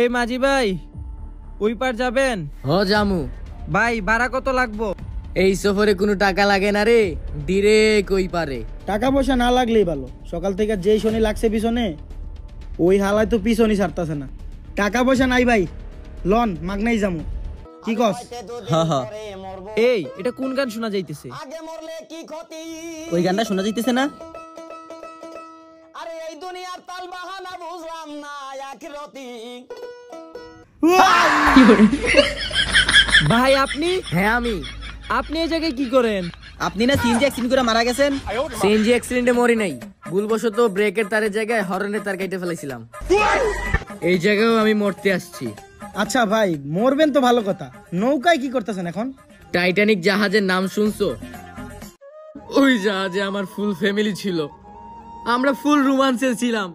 এই মাঝি ভাই, ওই পার যাবেন? হ জামু। ভাই ভাড়া কত লাগবো? এই সফরে কোনো টাকা লাগে না রে, ডিরেক্ট ওই পারে। টাকা পয়সা না লাগলেই ভালো। সকাল থেকে যেই শনি লাগছে পিছনে, ওই হালায় তো পিছনই ছাড়তেছে না। টাকা পয়সা নাই ভাই, লন মাগনাই যামু। কি কস? এই এটা কোন গান শোনা যাইতেছে? ওই গানটা শোনা যাইতেছে না? আরে এই দুনিয়ার তাল বাহানা বুঝলাম না আখিরাতি। ভাই আপনি? হ্যাঁ আমি। আপনি এই জায়গায় কি করেন? আপনি না সিএনজি অ্যাক্সিডেন্ট করে মারা গেছেন? সিএনজি অ্যাক্সিডেন্টে মরি নাই, ভুলবশত ব্রেকের তারের জায়গায় হর্নের তার কেটে ফেলেছিলাম। এই জায়গায়ও আমি মরতে আসছি। আচ্ছা ভাই, মরবেন তো ভালো কথা, নৌকায় কি করতেছেন এখন? টাইটানিক জাহাজের নাম শুনছো? ওই জাহাজে আমার ফুল ফ্যামিলি ছিল, আমরা ফুল রোমান্সে ছিলাম।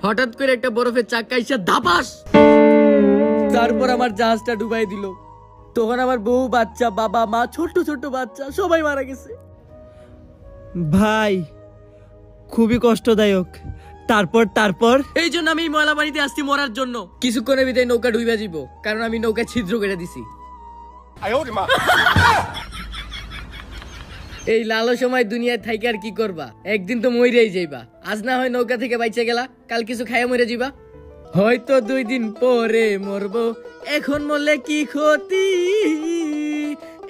হঠাৎ করে একটা বরফের চাক্কা এসে ধাপাস, তারপর আমার জাহাজটা ডুবাই দিল। তখন আমার বউ, বাচ্চা, বাবা, মা, ছোট ছোট বাচ্চা সবাই মারা গেছে। ভাই খুবই কষ্টদায়ক। তারপর এই জন্য আমি ময়লা পানিতে আসছি মরার জন্য। কিছুক্ষণের ভিতরে নৌকা ডুবে যাব, কারণ আমি নৌকা ছিদ্র করে দিছি। এই লালো সময় দুনিয়ায় থাইকে আর কি করবা, একদিন তো মইরেই যাইবা। আজ না হয় নৌকা থেকে বাইচে গেলা, কাল কিছু খাইয়া মরে যাবা, হয়তো 2 দিন পরে মরবো। এখন মরলে কি ক্ষতি,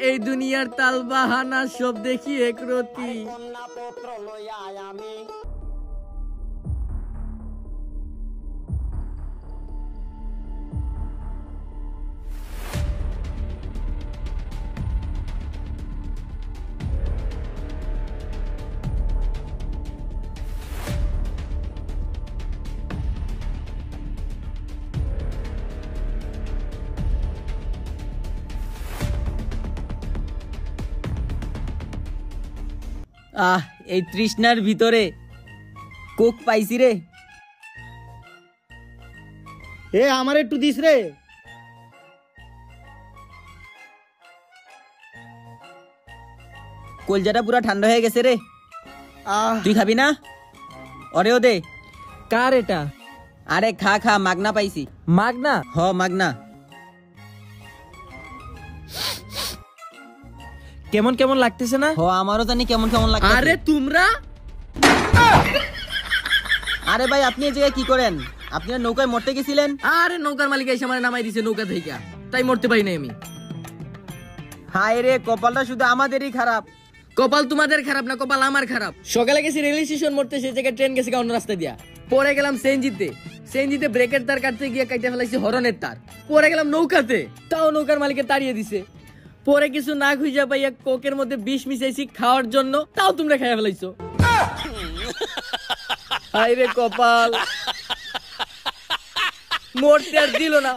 এই দুনিয়ার তাল বাহানা সব দেখি একরতি। কন্যা পুত্র লইয়া আমি এই তৃষ্ণার ভিতরে কোক পাইছি রে। এ আমার একটু দিস রে। কলজাটা পুরা ঠান্ডা হয়ে গেছে রে। তুই খাবি না? ওরেও দে। কার এটা? আরে খা খা, মাগনা পাইছি। মাগনা? হ মাগনা। কেমন কেমন লাগতেছে না? হ আমারও জানি কেমন কেমন লাগছে। আরে তোমরা, আরে ভাই আপনি এই জায়গায় কি করেন? আপনি নৌকায় মরতে গেছিলেন? আরে নৌকার মালিক এসে আমার নামাই দিছে নৌকা থেকে, তাই মরতে পারি না আমি। হায় রে, কপালটা শুধু আমাদেরই খারাপ। কপাল তোমাদের খারাপ না, কপাল আমার খারাপ। সকালে গেছি রেল স্টেশন মরতে, সেই জায়গায় ট্রেন গেছে অন্য রাস্তা দিয়া। পরে গেলাম সেনজিতে ব্রেকের তার কাটতে গিয়ে কাটতে ফেলাইছি হরনের তার। পরে গেলাম নৌকাতে, তাও নৌকার মালিকে তাড়িয়ে দিছে। পরে কিছু না খুঁজে পাইয়া কোকের মধ্যে বিষ মিশাইছি খাওয়ার জন্য, তাও তোমরা খাইয়া ফেলাইছো। হায় রে কপাল, মরতে আর দিল না।